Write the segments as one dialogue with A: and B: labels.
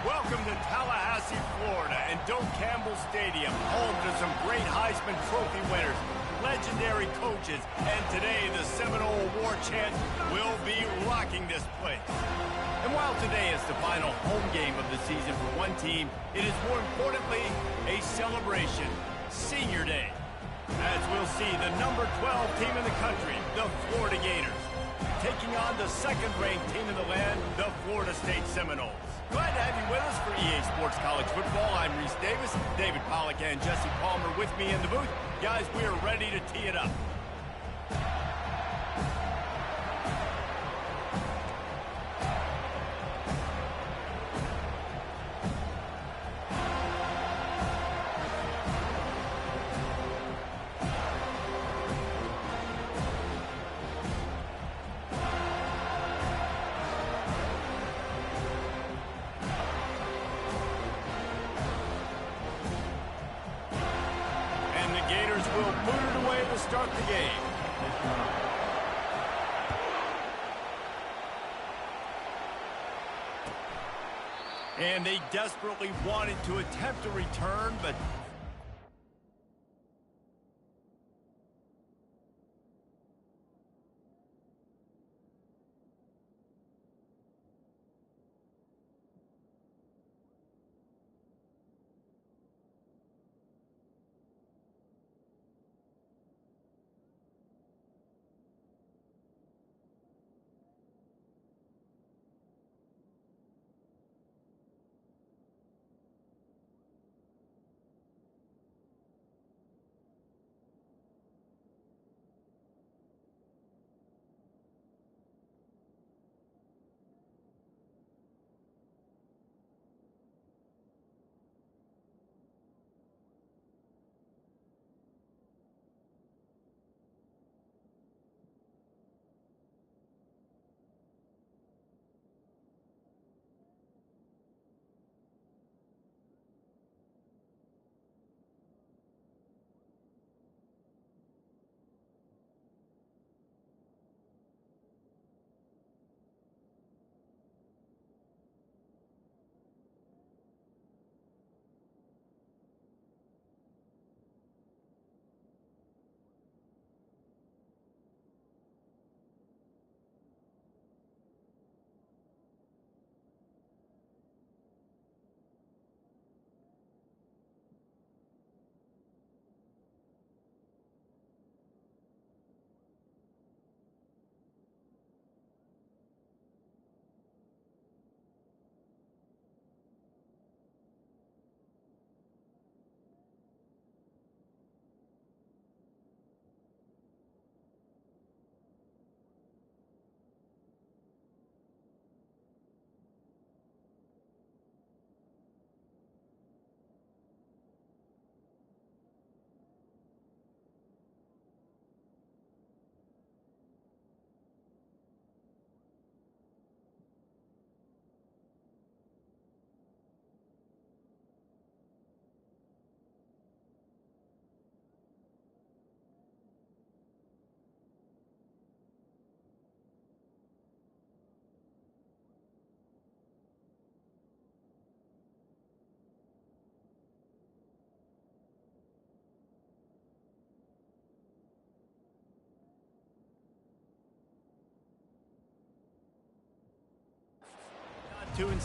A: Welcome to Tallahassee, Florida, and Doak Campbell Stadium, home to some great Heisman Trophy winners, legendary coaches, and today the Seminole War Chant will be rocking this place. And while today is the final home game of the season for one team, it is more importantly a celebration, Senior Day. As we'll see, the number 12 team in the country, the Florida Gators, taking on the second-ranked team in the land, the Florida State Seminoles. Glad to have you with us for EA Sports College Football. I'm Reese Davis, David Pollack and Jesse Palmer with me in the booth. Guys, we are ready to tee it up. Will boot it away to start the game. And they desperately wanted to attempt a return, but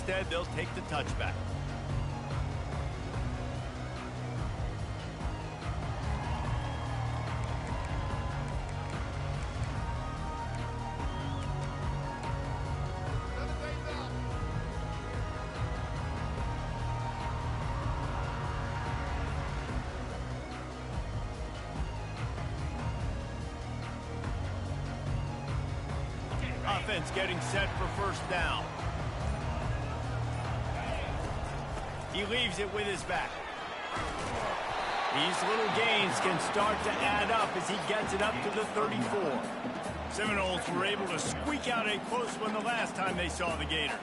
A: instead they'll take the touchback. Offense getting set for first down. He leaves it with his back. These little gains can start to add up as he gets it up to the 34. Seminoles were able to squeak out a close one the last time they saw the Gators.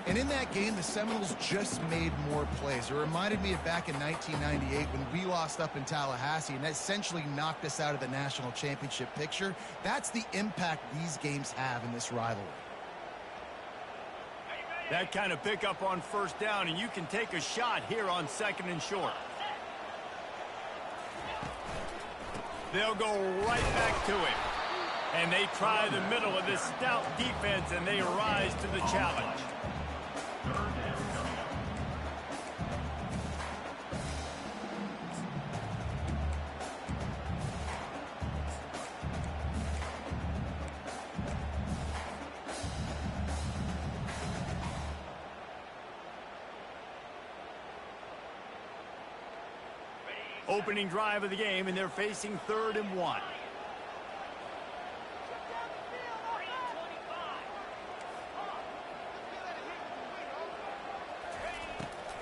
B: And in that game, the Seminoles just made more plays. It reminded me of back in 1998 when we lost up in Tallahassee and that essentially knocked us out of the national championship picture. That's the impact these games have in this rivalry.
A: That kind of pickup on first down, and you can take a shot here on 2nd and short. They'll go right back to it. And they try the middle of this stout defense, and they rise to the challenge. Opening drive of the game, and they're facing 3rd and 1.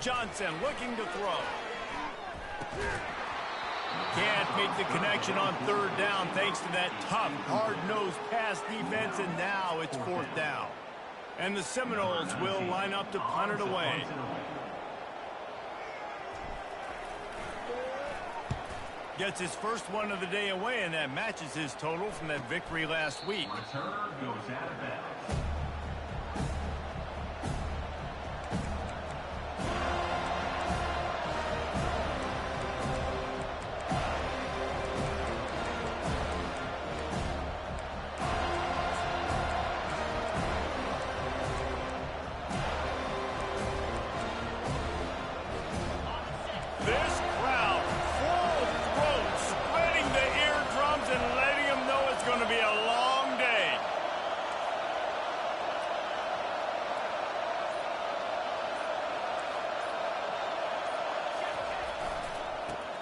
A: Johnson looking to throw. Can't make the connection on 3rd down thanks to that tough, hard-nosed pass defense, and now it's 4th down. And the Seminoles will line up to punt it away. Gets his first one of the day away, and that matches his total from that victory last week.
C: Return goes out of bounds.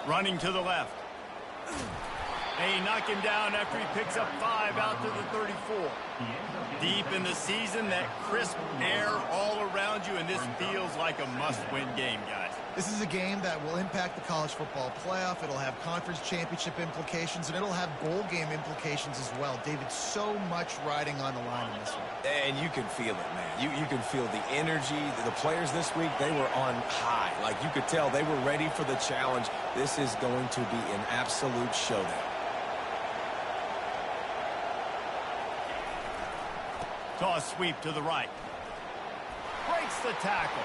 A: Running to the left. They knock him down after he picks up 5 out to the 34. Deep in the season, that crisp air all around you, and this feels like a must-win game, guys.
B: This is a game that will impact the college football playoff. It'll have conference championship implications, and it'll have bowl game implications as well. David, so much riding on the line in this one.
D: And you can feel it, man. You can feel the energy. The players this week, they were on high. Like, you could tell they were ready for the challenge. This is going to be an absolute showdown.
A: Toss sweep to the right. Breaks the tackle.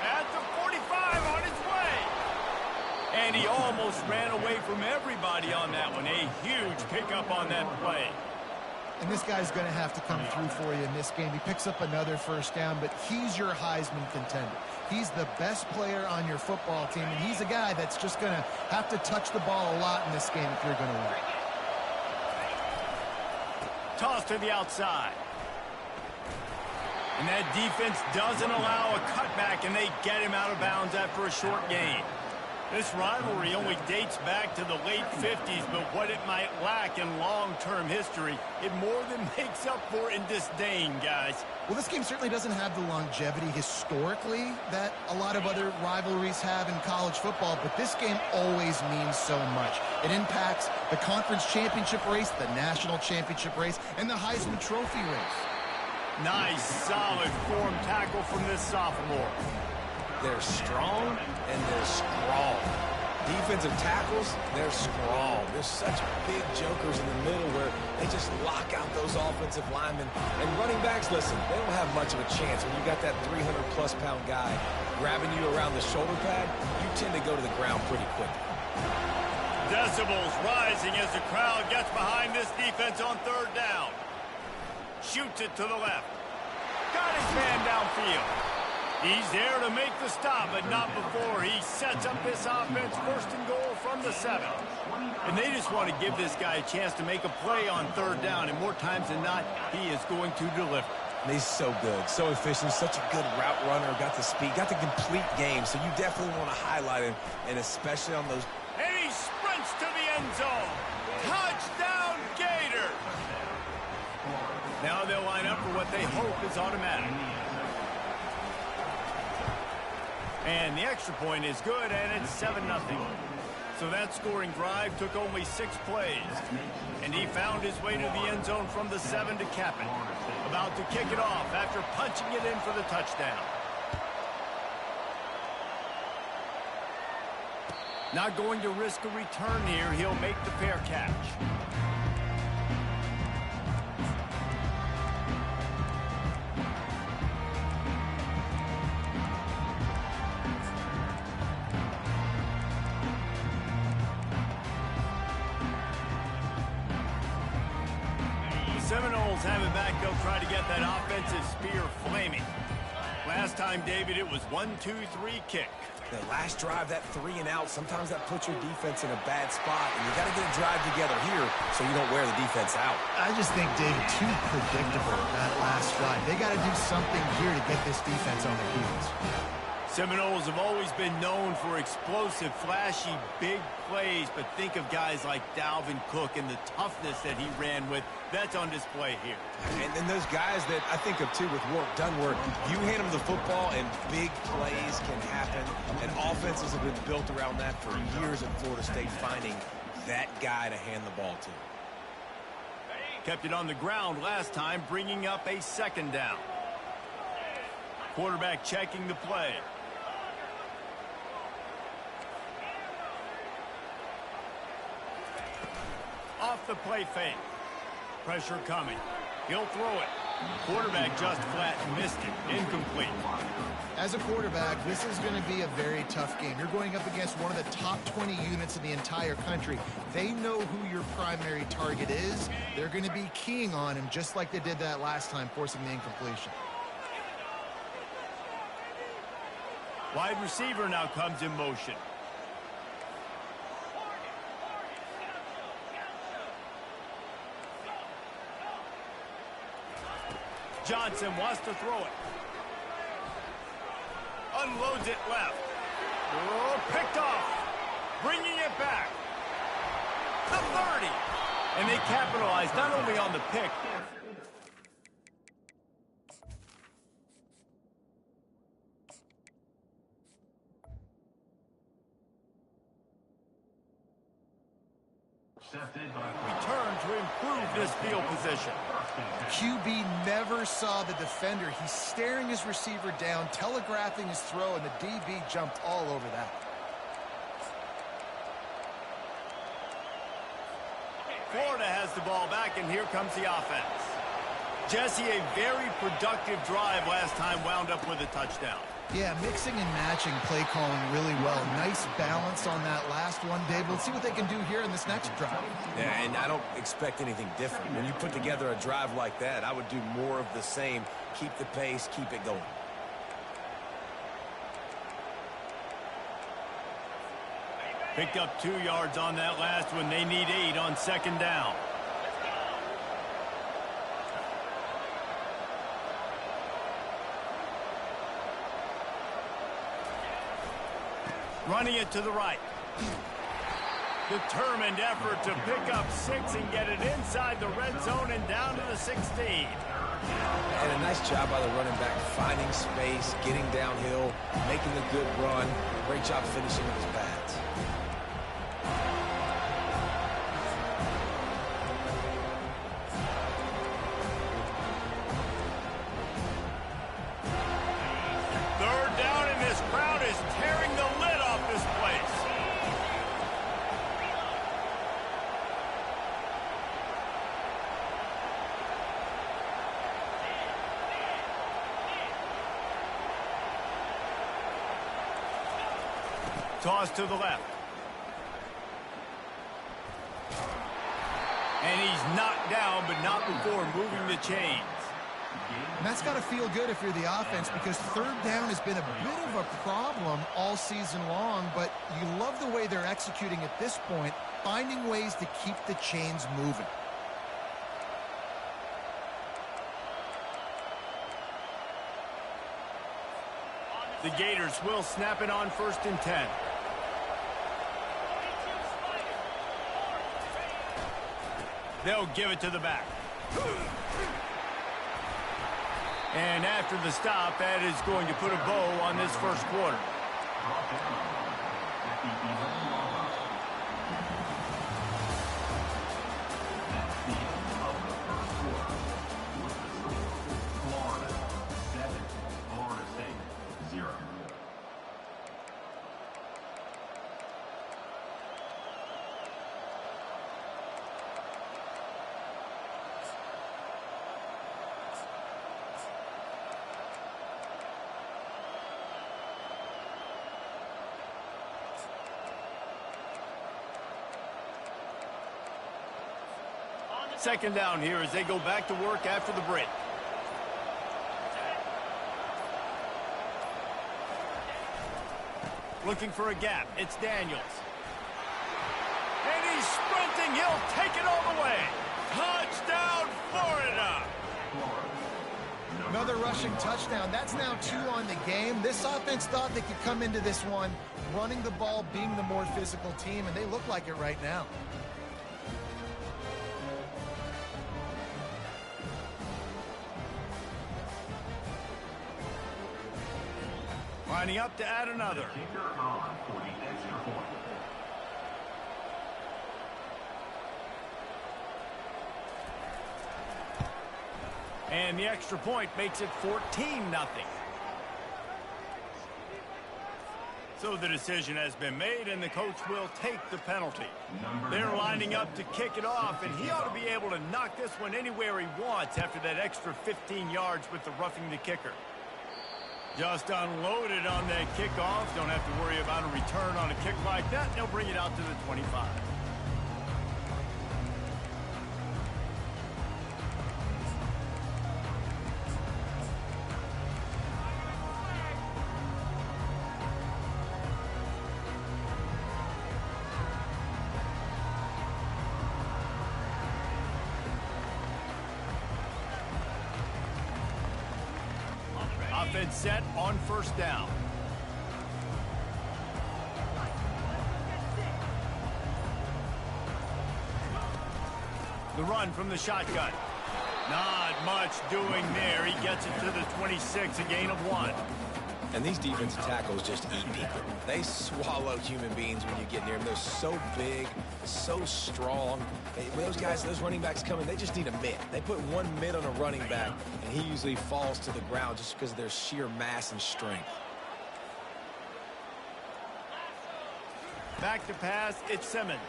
A: At the 45 on his way. And he almost ran away from everybody on that one. A huge pickup on that play.
B: And this guy's going to have to come through for you in this game. He picks up another first down, but he's your Heisman contender. He's the best player on your football team, and he's a guy that's just going to have to touch the ball a lot in this game if you're going to win.
A: Toss to the outside. And that defense doesn't allow a cutback, and they get him out of bounds after a short gain. This rivalry only dates back to the late 50s, but what it might lack in long-term history, it more than makes up for in disdain, guys.
B: Well, this game certainly doesn't have the longevity historically that a lot of other rivalries have in college football, but this game always means so much. It impacts the conference championship race, the national championship race, and the Heisman Trophy race.
A: Nice, solid form tackle from this sophomore.
D: They're strong and they're strong. Defensive tackles, they're strong. There's such big jokers in the middle where they just lock out those offensive linemen. And running backs, listen, they don't have much of a chance. When you got that 300-plus pound guy grabbing you around the shoulder pad, you tend to go to the ground pretty quickly.
A: Decibels rising as the crowd gets behind this defense on 3rd down. Shoots it to the left. Got his man downfield. He's there to make the stop, but not before he sets up this offense 1st and goal from the 7. And they just want to give this guy a chance to make a play on 3rd down, and more times than not, he is going to deliver.
D: And he's so good, so efficient, such a good route runner, got the speed, got the complete game, so you definitely want to highlight him, and especially on those.
A: And he sprints to the end zone. Touchdown, Gator! Now they'll line up for what they hope is automatic. And the extra point is good, and it's 7-0. So that scoring drive took only 6 plays. And he found his way to the end zone from the 7 to cap it. About to kick it off after punching it in for the touchdown. Not going to risk a return here. He'll make the fair catch. Seminoles have it back. They'll try to get that offensive spear flaming. Last time, David, it was 1-2-3 kick.
D: The last drive, that 3 and out, sometimes that puts your defense in a bad spot, and you got to get a drive together here so you don't wear the defense out.
B: I just think, David, too predictable that last drive. They got to do something here to get this defense on their heels.
A: Seminoles have always been known for explosive, flashy, big plays, but think of guys like Dalvin Cook and the toughness that he ran with. That's on display here.
D: And then those guys that I think of, too, with Warrick Dunn, where you hand them the football and big plays can happen, and offenses have been built around that for years at Florida State, finding that guy to hand the ball to.
A: Kept it on the ground last time, bringing up a second down. Quarterback checking the play. Off the play fake. Pressure coming. He'll throw it. Quarterback just flat missed it. Incomplete.
B: As a quarterback, this is going to be a very tough game. You're going up against one of the top 20 units in the entire country. They know who your primary target is. They're going to be keying on him just like they did that last time, forcing the incompletion.
A: Wide receiver now comes in motion. Johnson wants to throw it. Unloads it left. Oh, picked off. Bringing it back. The 30. And they capitalize not only on the pick. Return to improve this field position.
B: QB never saw the defender. He's staring his receiver down, telegraphing his throw, and the DB jumped all over that.
A: Florida has the ball back, and here comes the offense. Jesse, a very productive drive last time, wound up with a touchdown.
B: Yeah, mixing and matching play calling really well. Nice balance on that last one, Dave. Let's see what they can do here in this next drive.
D: Yeah, and I don't expect anything different. When you put together a drive like that, I would do more of the same. Keep the pace, keep it going.
A: Picked up 2 yards on that last one. They need 8 on second down. Running it to the right. Determined effort to pick up 6 and get it inside the red zone and down to the 16.
D: And a nice job by the running back, finding space, getting downhill, making a good run. Great job finishing with his pads.
A: Third down, and this crowd is tearing the lid off this place. Toss to the left. And he's knocked down, but not before moving the chains.
B: And that's got to feel good if you're the offense, because third down has been a bit of a problem all season long, but you love the way they're executing at this point, finding ways to keep the chains moving.
A: The Gators will snap it on 1st and 10. They'll give it to the back. And after the stop, that is going to put a bow on this first quarter.
C: Florida 7, Florida State 0.
A: Second down here as they go back to work after the break. Looking for a gap. It's Daniels. And he's sprinting. He'll take it all the way. Touchdown, Florida.
B: Another rushing touchdown. That's now 2 on the game. This offense thought they could come into this one running the ball, being the more physical team, and they look like it right now.
A: Lining up to add another.
C: Kicker on for the extra point.
A: And the extra point makes it 14-0. So the decision has been made, and the coach will take the penalty. They're lining up to kick it off, and he ought to be able to knock this one anywhere he wants after that extra 15 yards with the roughing the kicker. Just unloaded on that kickoff. Don't have to worry about a return on a kick like that. They'll bring it out to the 25. Offense set on first down. The run from the shotgun. Not much doing there. He gets it to the 26, a gain of 1.
D: And these defensive tackles just eat people. They swallow human beings when you get near them. They're so big, so strong. When those guys, those running backs come in, they just need a mitt. They put one mitt on a running back, and he usually falls to the ground just because of their sheer mass and strength.
A: Back to pass, it's Simmons.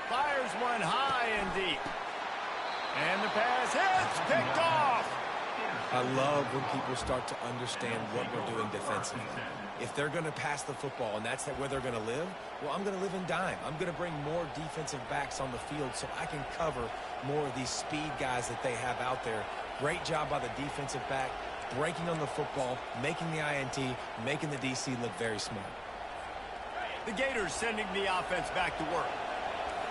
A: Fires one high and deep. And the pass hits, picked off.
D: I love when people start to understand what we're doing defensively. If they're going to pass the football and that's where they're going to live, well, I'm going to live in dime. I'm going to bring more defensive backs on the field so I can cover more of these speed guys that they have out there. Great job by the defensive back, breaking on the football, making the INT, making the DC look very smart.
A: The Gators sending the offense back to work.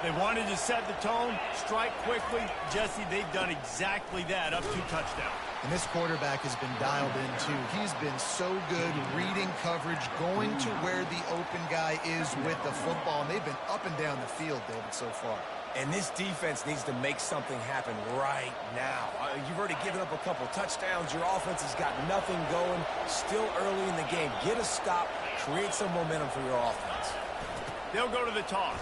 A: They wanted to set the tone, strike quickly. Jesse, they've done exactly that, up 2 touchdowns.
B: And this quarterback has been dialed in, too. He's been so good reading coverage, going to where the open guy is with the football. And they've been up and down the field, David, so far.
D: And this defense needs to make something happen right now. You've already given up a couple touchdowns. Your offense has got nothing going. Still early in the game. Get a stop. Create some momentum for your offense.
A: They'll go to the toss.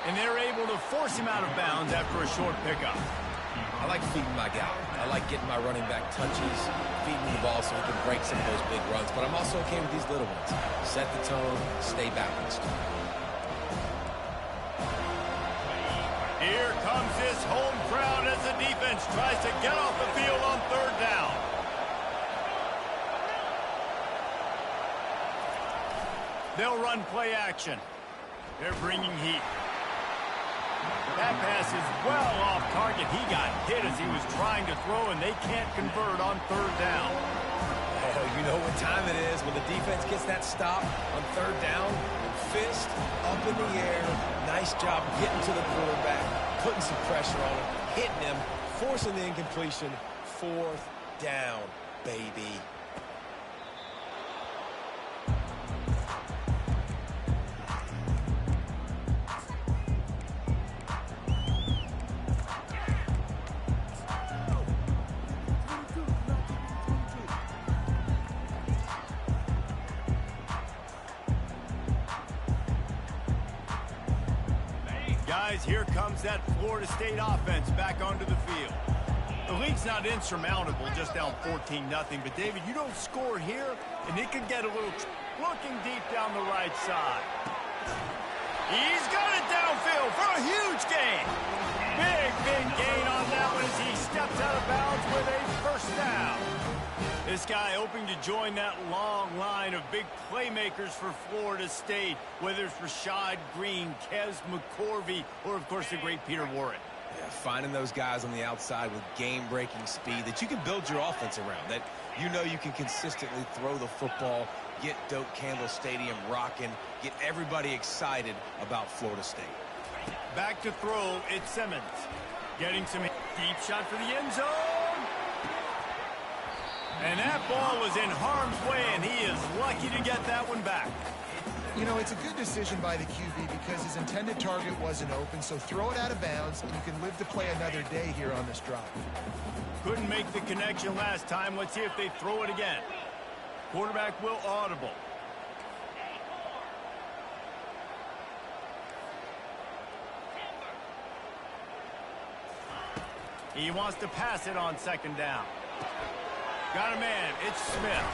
A: And they're able to force him out of bounds after a short pickup.
D: I like feeding my guy. I like getting my running back touches, feeding him the ball so he can break some of those big runs. But I'm also okay with these little ones. Set the tone, stay balanced.
A: Here comes this home crowd as the defense tries to get off the field on third down. They'll run play action. They're bringing heat. That pass is well off target. He got hit as he was trying to throw, and they can't convert on third down.
D: Oh, you know what time it is when the defense gets that stop on third down. Fist up in the air. Nice job getting to the quarterback, putting some pressure on him, hitting him, forcing the incompletion. Fourth down, baby.
A: Guys, here comes that Florida State offense back onto the field. The lead's not insurmountable, just down 14-0. But, David, you don't score here, and it could get a little looking deep down the right side. He's got it downfield for a huge gain. Big gain on that one as he steps out of bounds with a first down. This guy hoping to join that long line of big playmakers for Florida State, whether it's Rashad Green, Kez McCorvey, or, of course, the great Peter Warrick.
D: Yeah, finding those guys on the outside with game-breaking speed that you can build your offense around, that you know you can consistently throw the football, get Doak Campbell Stadium rocking, get everybody excited about Florida State.
A: Back to throw, it's Simmons. Getting some deep shot for the end zone. And that ball was in harm's way, and he is lucky to get that one back.
B: You know, it's a good decision by the QB because his intended target wasn't open, so throw it out of bounds, and you can live to play another day here on this drive.
A: Couldn't make the connection last time. Let's see if they throw it again. Quarterback will audible. He wants to pass it on second down. Got a man. It's Smith.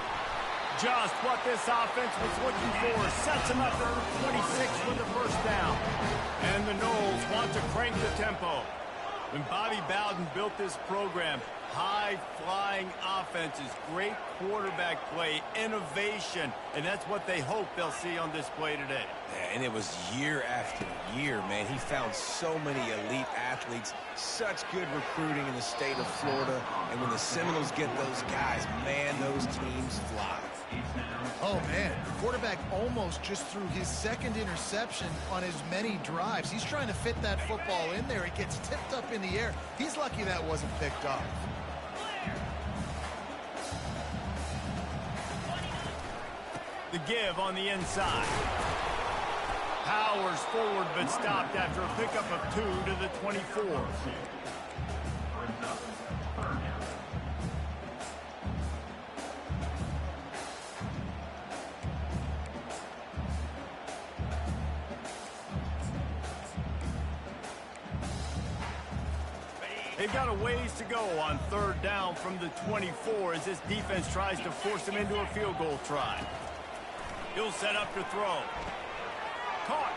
A: Just what this offense was looking for. Sets him up for 26 with the first down. And the Noles want to crank the tempo. When Bobby Bowden built this program, high-flying offenses, great quarterback play, innovation, and that's what they hope they'll see on display today.
D: Yeah, and it was year after year, man. He found so many elite athletes, such good recruiting in the state of Florida, and when the Seminoles get those guys, man, those teams fly.
B: Oh, man, the quarterback almost just threw his second interception on as many drives. He's trying to fit that football in there. It gets tipped up in the air. He's lucky that wasn't picked up.
A: The give on the inside. Powers forward but stopped after a pickup of 2 to the 24. They've got a ways to go on third down from the 24 as this defense tries to force him into a field goal try. He'll set up to throw. Caught.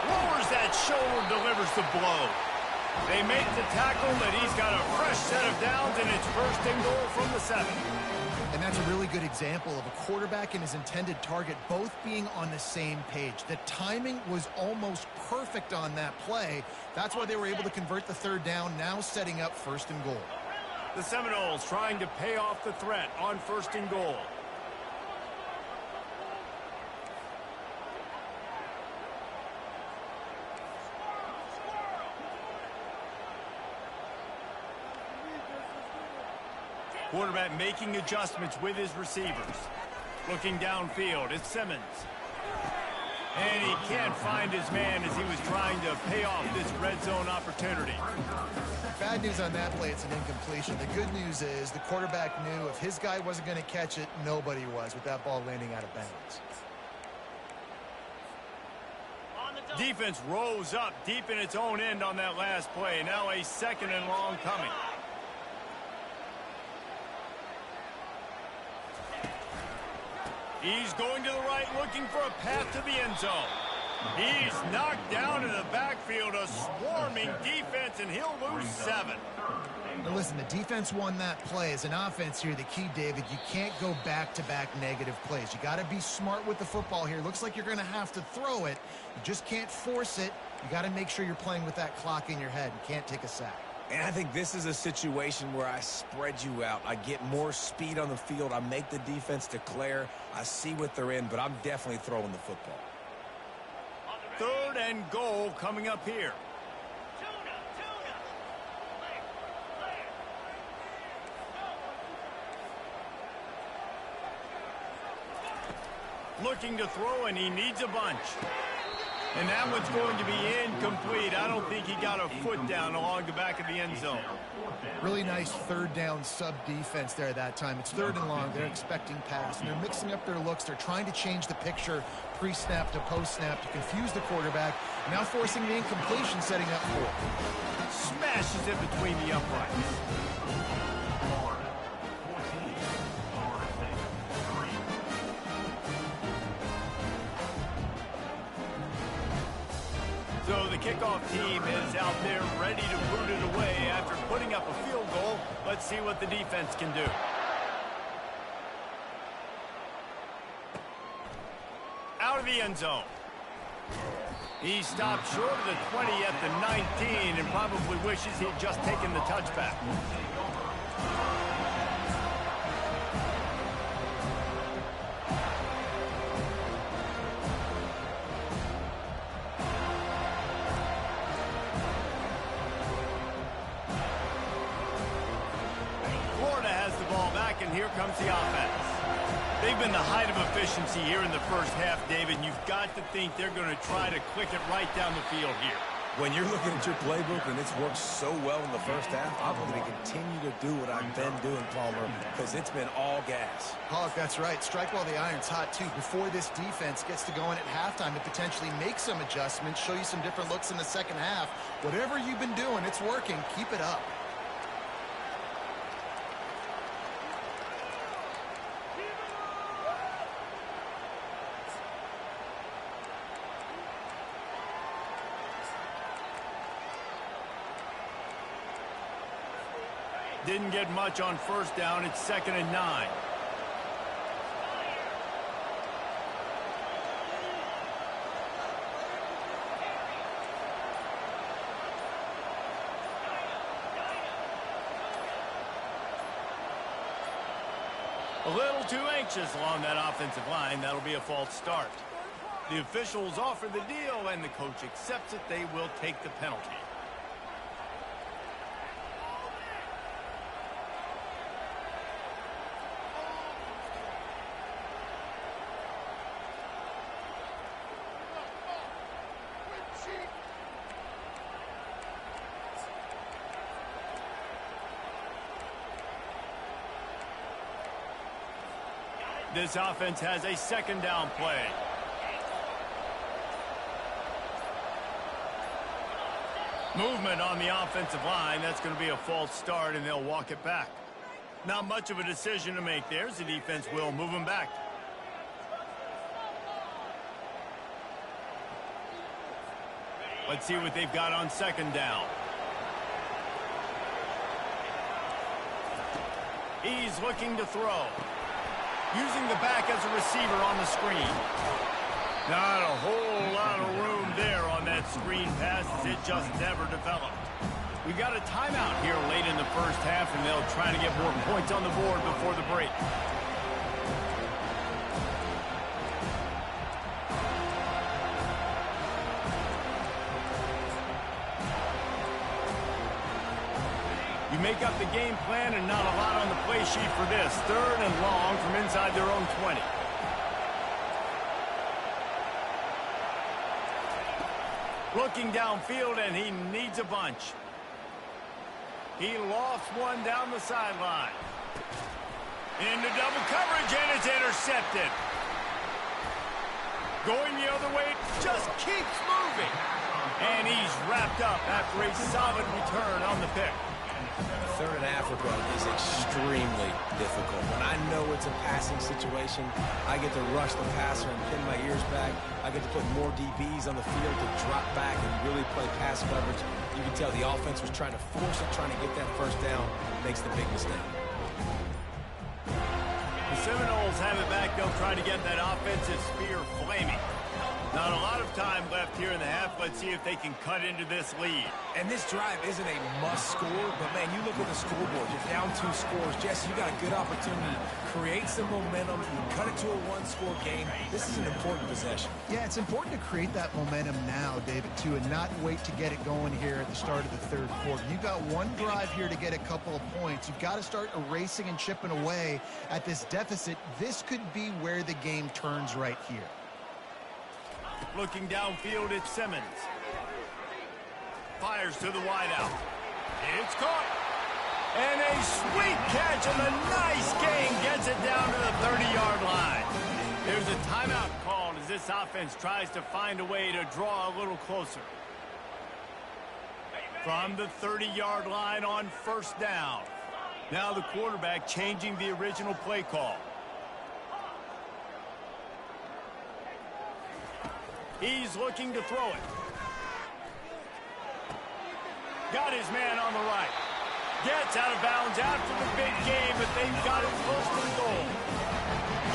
A: Lowers that shoulder, delivers the blow. They make the tackle, and he's got a fresh set of downs, and it's first and goal from the 7.
B: And that's a really good example of a quarterback and his intended target both being on the same page. The timing was almost perfect on that play. That's why they were able to convert the third down, now setting up first and goal.
A: The Seminoles trying to pay off the threat on first and goal. Quarterback making adjustments with his receivers. Looking downfield, it's Simmons. And he can't find his man as he was trying to pay off this red zone opportunity.
B: Bad news on that play, it's an incompletion. The good news is the quarterback knew if his guy wasn't going to catch it, nobody was with that ball landing out of bounds.
A: Defense rose up deep in its own end on that last play. Now a second and long coming. He's going to the right, looking for a path to the end zone. He's knocked down in the backfield, a swarming defense, and he'll lose 7.
B: Now listen, the defense won that play. As an offense here, the key, David, you can't go back-to-back negative plays. You got to be smart with the football here. Looks like you're going to have to throw it. You just can't force it. You got to make sure you're playing with that clock in your head. You can't take a sack.
D: And I think this is a situation where I spread you out. I get more speed on the field. I make the defense declare. I see what they're in, but I'm definitely throwing the football.
A: Third and goal coming up here. Looking to throw, and he needs a bunch. And that one's going to be incomplete. I don't think he got a foot down along the back of the end zone.
B: Really nice third down sub-defense there that time. It's third and long. They're expecting pass, and they're mixing up their looks. They're trying to change the picture pre-snap to post-snap to confuse the quarterback. Now forcing the incompletion, setting up for it.
A: Smashes it between the uprights. So the kickoff team is out there ready to boot it away after putting up a field goal Let's see what the defense can do. Out of the end zone. He stopped short of the 20 at the 19 and probably wishes he'd just taken the touchback. Florida has the ball back, and here comes the offense. They've been the height of efficiency here in the first half, David, and you've got to think they're going to try to click it right down the field here.
D: When you're looking at your playbook and it's worked so well in the first half, I'm going to continue to do what I've been doing, Palmer, because it's been all gas.
B: Hawk, that's right. Strike while the iron's hot, too. Before this defense gets to go in at halftime to potentially make some adjustments, show you some different looks in the second half. Whatever you've been doing, it's working. Keep it up.
A: Didn't get much on first down. It's 2nd and 9. A little too anxious along that offensive line. That'll be a false start. The officials offer the deal, and the coach accepts it. They will take the penalty. This offense has a 2nd down play. Movement on the offensive line. That's going to be a false start, and they'll walk it back. Not much of a decision to make there. The defense will move them back. Let's see what they've got on 2nd down. He's looking to throw. Using the back as a receiver on the screen. Not a whole lot of room there on that screen pass, as it just never developed. We got a timeout here late in the first half, and they'll try to get more points on the board before the break. You make up the game plan and not a lot on the play sheet for this. 3rd and long from inside their own 20. Looking downfield, and he needs a bunch. He lost one down the sideline. Into double coverage, and it's intercepted. Going the other way, just keeps moving. And he's wrapped up after a solid return on the pick.
D: 3rd and Africa is extremely difficult. When I know it's a passing situation, I get to rush the passer and pin my ears back. I get to put more DBs on the field to drop back and really play pass coverage. You can tell the offense was trying to force it, trying to get that first down. Makes the big mistake.
A: The Seminoles have it back. They'll try to get that offensive spear flaming. Not a lot of time left here in the half. Let's see if they can cut into this lead.
D: And this drive isn't a must score, but man, you look at the scoreboard. You're down 2 scores. Jesse, you got a good opportunity. Create some momentum. Cut it to a 1-score game. This is an important possession.
B: Yeah, it's important to create that momentum now, David, too, and not wait to get it going here at the start of the 3rd quarter. You've got one drive here to get a couple of points. You've got to start erasing and chipping away at this deficit. This could be where the game turns right here.
A: Looking downfield, it's Simmons. Fires to the wideout. It's caught. And a sweet catch and a nice gain gets it down to the 30-yard line. There's a timeout called as this offense tries to find a way to draw a little closer. From the 30-yard line on 1st down. Now the quarterback changing the original play call. He's looking to throw it. Got his man on the right. Gets out of bounds after the big game, but they've got it first and goal.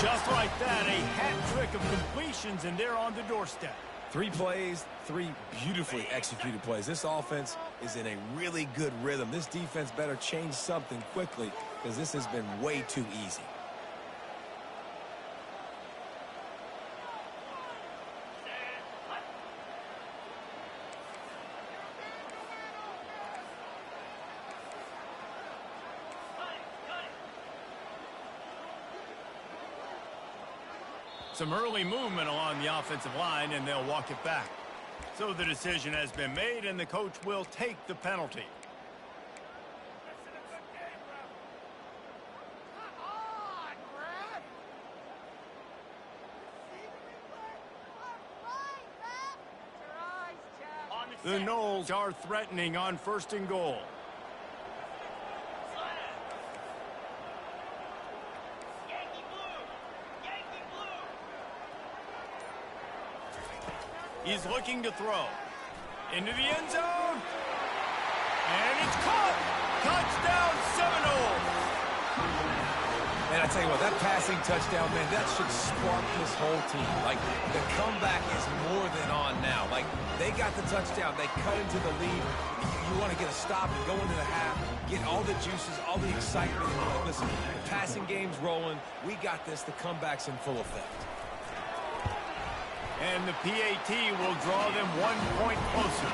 A: Just like that, a hat trick of completions, and they're on the doorstep.
D: 3 plays, 3 beautifully executed plays. This offense is in a really good rhythm. This defense better change something quickly because this has been way too easy.
A: Some early movement along the offensive line, and they'll walk it back. So the decision has been made, and the coach will take the penalty. The Noles are threatening on first and goal. He's looking to throw. Into the end zone. And it's caught. Touchdown, Seminoles.
D: Man, I tell you what, that passing touchdown, man, that should spark this whole team. Like, the comeback is more than on now. Like, they got the touchdown. They cut into the lead. You want to get a stop and go into the half, get all the juices, all the excitement. And you're like, listen, the passing game's rolling. We got this. The comeback's in full effect.
A: And the PAT will draw them 1 point closer.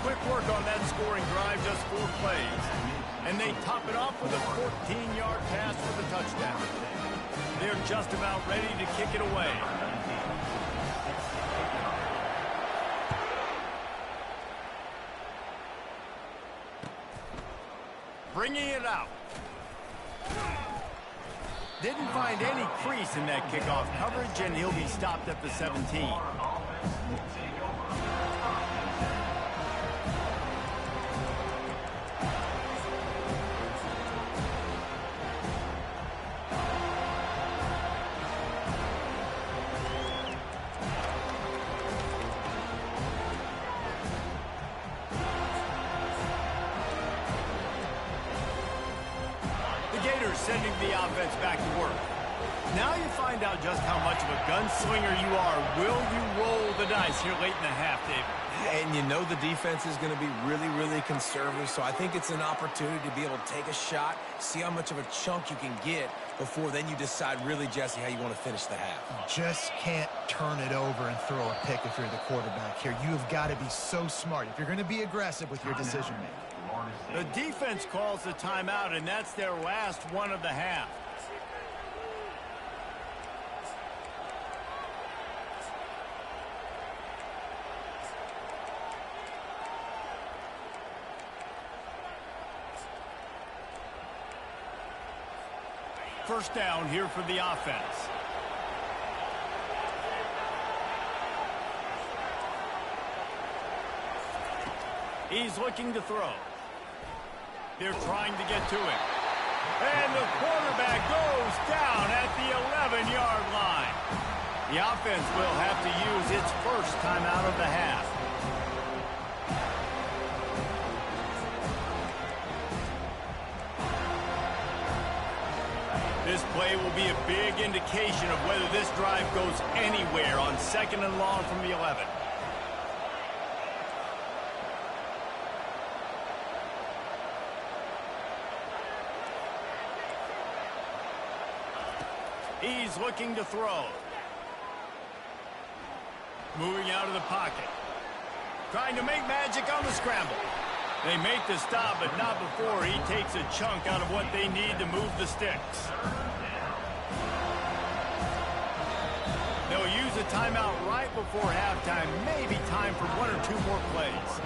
A: Quick work on that scoring drive, just 4 plays. And they top it off with a 14-yard pass for the touchdown. They're just about ready to kick it away. Bringing it out. Didn't find any crease in that kickoff coverage, and he'll be stopped at the 17. Sending the offense back to work. Now you find out just how much of a gunslinger you are. Will you roll the dice here late in the half, David?
D: And you know the defense is going to be really, really conservative, so I think it's an opportunity to be able to take a shot, see how much of a chunk you can get before then you decide really, Jesse, how you want to finish the half.
B: Just can't turn it over and throw a pick if you're the quarterback here. You have got to be so smart if you're going to be aggressive with your decision-making.
A: The defense calls the timeout, and that's their last one of the half. First down here for the offense. He's looking to throw. They're trying to get to it. And the quarterback goes down at the 11-yard line. The offense will have to use its first timeout of the half. This play will be a big indication of whether this drive goes anywhere on 2nd and long from the 11. He's looking to throw. Moving out of the pocket. Trying to make magic on the scramble. They make the stop, but not before he takes a chunk out of what they need to move the sticks. They'll use a timeout right before halftime. Maybe time for 1 or 2 more plays.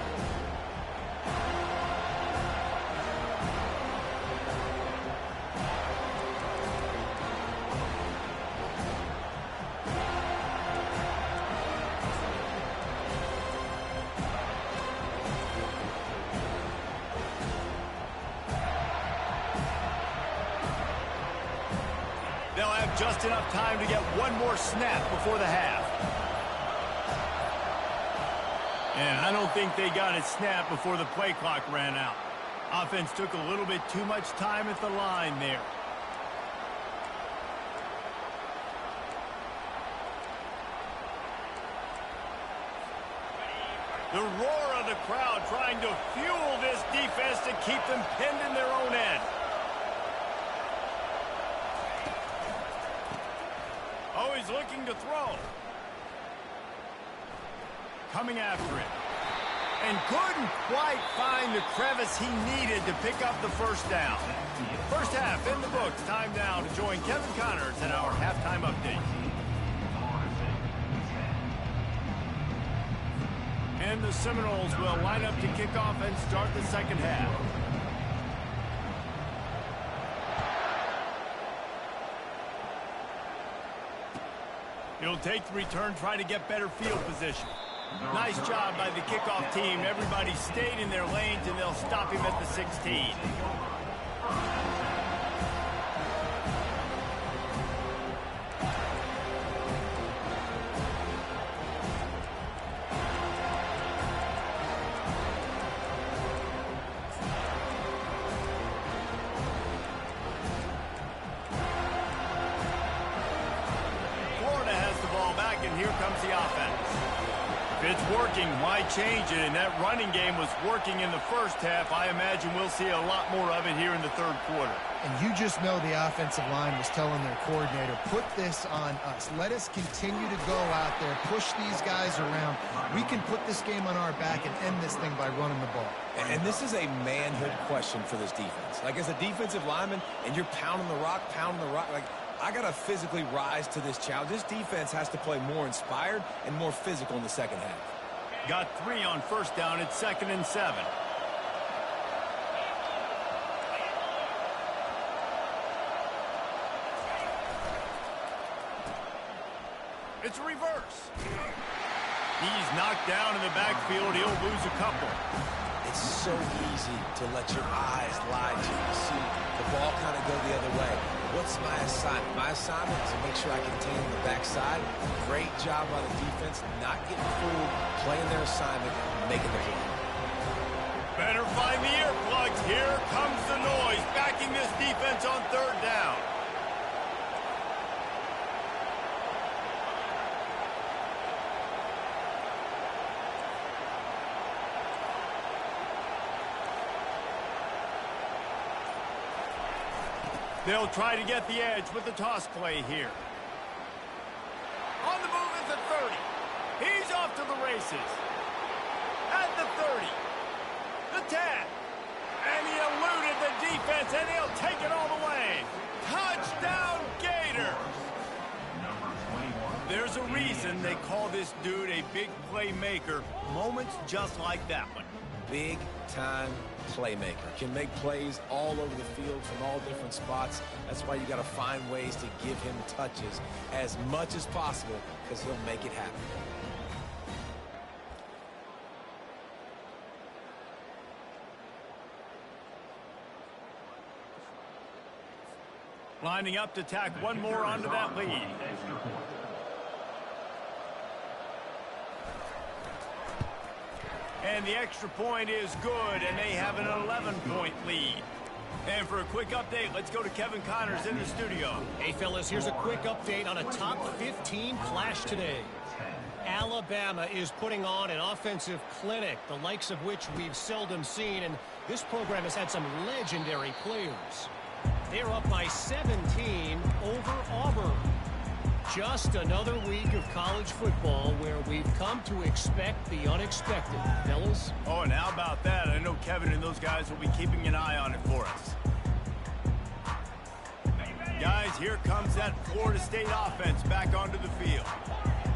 A: They'll have just enough time to get 1 more snap before the half. And I don't think they got it snapped before the play clock ran out. Offense took a little bit too much time at the line there. The roar of the crowd trying to fuel this defense to keep them pinned in their own end. Oh, he's looking to throw. Coming after it. And couldn't quite find the crevice he needed to pick up the first down. First half in the books. Time now to join Kevin Connors in our halftime update. And the Seminoles will line up to kick off and start the second half. He'll take the return, try to get better field position. Nice job by the kickoff team. Everybody stayed in their lanes, and they'll stop him at the 16. Florida has the ball back, and here comes the offense. If it's working, why change it? And that running game was working in the first half. I imagine we'll see a lot more of it here in the third quarter.
B: And you just know the offensive line was telling their coordinator, put this on us. Let us continue to go out there, push these guys around. We can put this game on our back and end this thing by running the ball.
D: And this is a manhood question for this defense. Like, as a defensive lineman, and you're pounding the rock, like, I got to physically rise to this challenge. This defense has to play more inspired and more physical in the second half.
A: Got 3 on first down. It's 2nd and 7. It's a reverse. He's knocked down in the backfield. He'll lose a couple.
D: It's so easy to let your eyes lie to you. See the ball kind of go the other way. What's my assignment? My assignment is to make sure I contain the backside. Great job by the defense, not getting fooled, playing their assignment, making the play.
A: Better find the earplugs. Here comes the noise, backing this defense on third down. They'll try to get the edge with the toss play here. On the move at the 30. He's off to the races. At the 30. The 10. And he eluded the defense, and he'll take it all the way. Touchdown, Gators! There's a reason they call this dude a big playmaker. Moments just like that one.
D: Big-time playmaker. Can make plays all over the field from all different spots. That's why you got to find ways to give him touches as much as possible, because he'll make it happen.
A: Lining up to tack one more onto that lead. And the extra point is good, and they have an 11-point lead. And for a quick update, let's go to Kevin Connors in the studio.
E: Hey, fellas, here's a quick update on a top 15 clash today. Alabama is putting on an offensive clinic, the likes of which we've seldom seen, and this program has had some legendary players. They're up by 17 over Auburn. Just another week of college football where we've come to expect the unexpected, fellas.
A: Oh, and how about that? I know Kevin and those guys will be keeping an eye on it for us. Guys, here comes that Florida State offense back onto the field.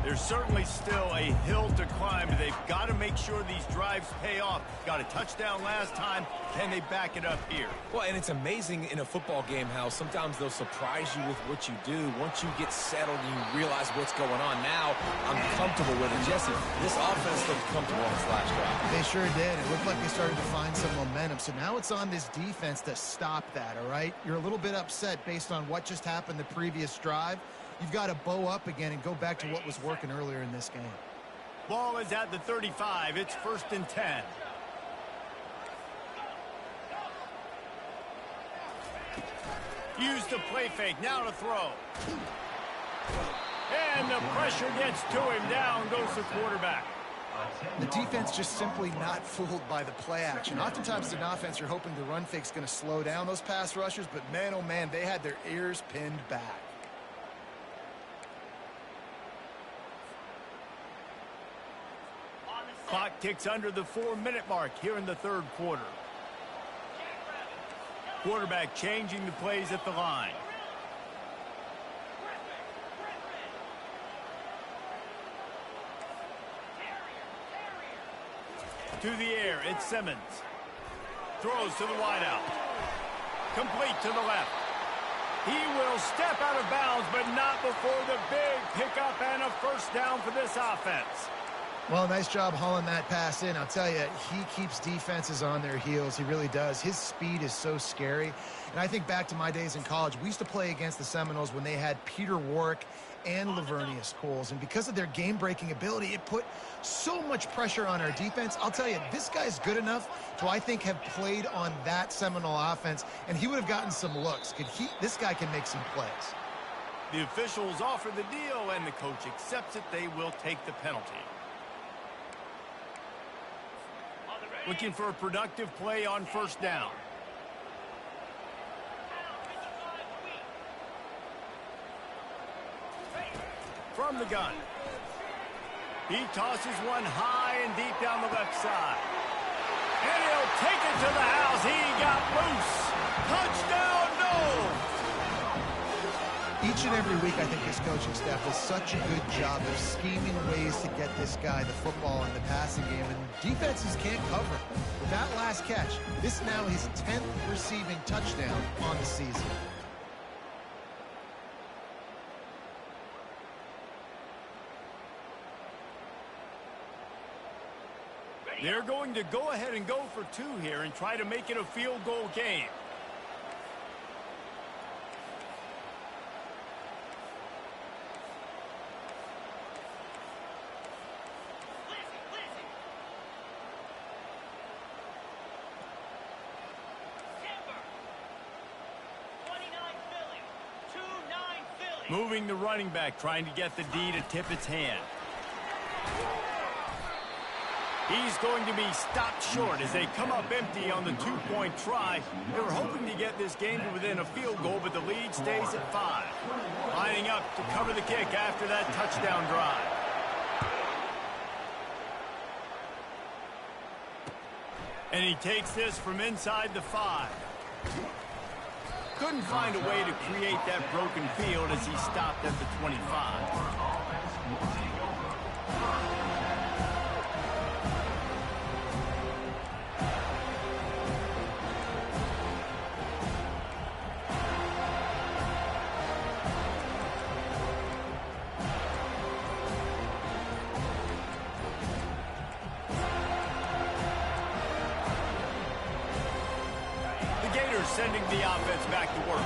A: There's certainly still a hill to climb, but they've got to make sure these drives pay off. Got a touchdown last time. Can they back it up here?
D: Well, and it's amazing in a football game how sometimes they'll surprise you with what you do. Once you get settled and you realize what's going on, now I'm comfortable with it. Jesse, this offense looked comfortable on this last drive.
B: They sure did. It looked like they started to find some momentum. So now it's on this defense to stop that, all right? You're a little bit upset based on what just happened the previous drive. You've got to bow up again and go back to what was working earlier in this game.
A: Ball is at the 35. It's 1st and 10. Use the play fake. Now to throw. And the pressure gets to him. Down goes the quarterback.
B: The defense just simply not fooled by the play action. Oftentimes, an offense, you're hoping the run fake's going to slow down those pass rushers, but man, oh man, they had their ears pinned back.
A: Clock ticks under the 4-minute mark here in the third quarter. Quarterback changing the plays at the line. To the air, it's Simmons. Throws to the wideout. Complete to the left. He will step out of bounds, but not before the big pickup and a first down for this offense.
B: Well, nice job hauling that pass in. I'll tell you, he keeps defenses on their heels. He really does. His speed is so scary. And I think back to my days in college, we used to play against the Seminoles when they had Peter Warrick and Lavernius Coles. And because of their game-breaking ability, it put so much pressure on our defense. I'll tell you, this guy's good enough to, I think, have played on that Seminole offense, and he would have gotten some looks. This guy can make some plays.
A: The officials offer the deal, and the coach accepts it. They will take the penalty. Looking for a productive play on first down. From the gun. He tosses one high and deep down the left side. And he'll take it to the house. He got loose. Touchdown, no!
B: Each and every week, I think this coaching staff does such a good job of scheming ways to get this guy the football in the passing game, and defenses can't cover. With that last catch, this now his 10th receiving touchdown on the season.
A: They're going to go ahead and go for two here and try to make it a field goal game. Moving the running back, trying to get the D to tip its hand. He's going to be stopped short as they come up empty on the two-point try. They were hoping to get this game to within a field goal, but the lead stays at 5. Lining up to cover the kick after that touchdown drive. And he takes this from inside the 5. Couldn't find a way to create that broken field as he stopped at the 25. Sending the offense back to work.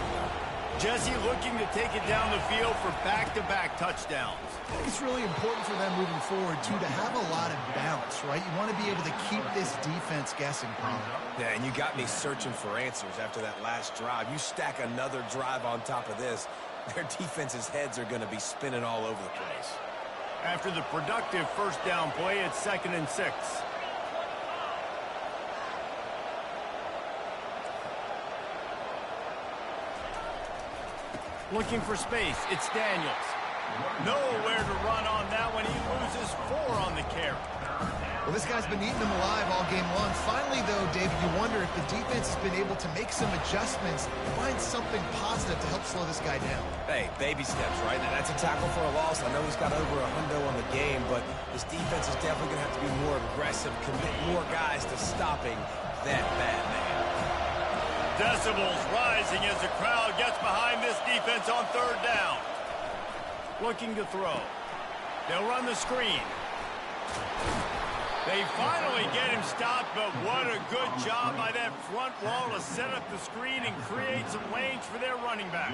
A: Jesse looking to take it down the field for back-to-back touchdowns.
B: I think it's really important for them moving forward, too, to have a lot of bounce, right? You want to be able to keep this defense guessing, Paul.
D: Yeah, and you got me searching for answers after that last drive. You stack another drive on top of this, their defense's heads are going to be spinning all over the place.
A: After the productive first down play, it's 2nd and 6. Looking for space, it's Daniels. Nowhere to run on that one. He loses 4 on the carry.
B: Well, this guy's been eating them alive all game long. Finally, though, David, you wonder if the defense has been able to make some adjustments, find something positive to help slow this guy down.
D: Hey, baby steps, right? Now, that's a tackle for a loss. I know he's got over $100 on the game, but this defense is definitely going to have to be more aggressive, commit more guys to stopping that bad man.
A: Decibels rising as the crowd gets behind this defense on 3rd down. Looking to throw. They'll run the screen. They finally get him stopped, but what a good job by that front wall to set up the screen and create some lanes for their running back.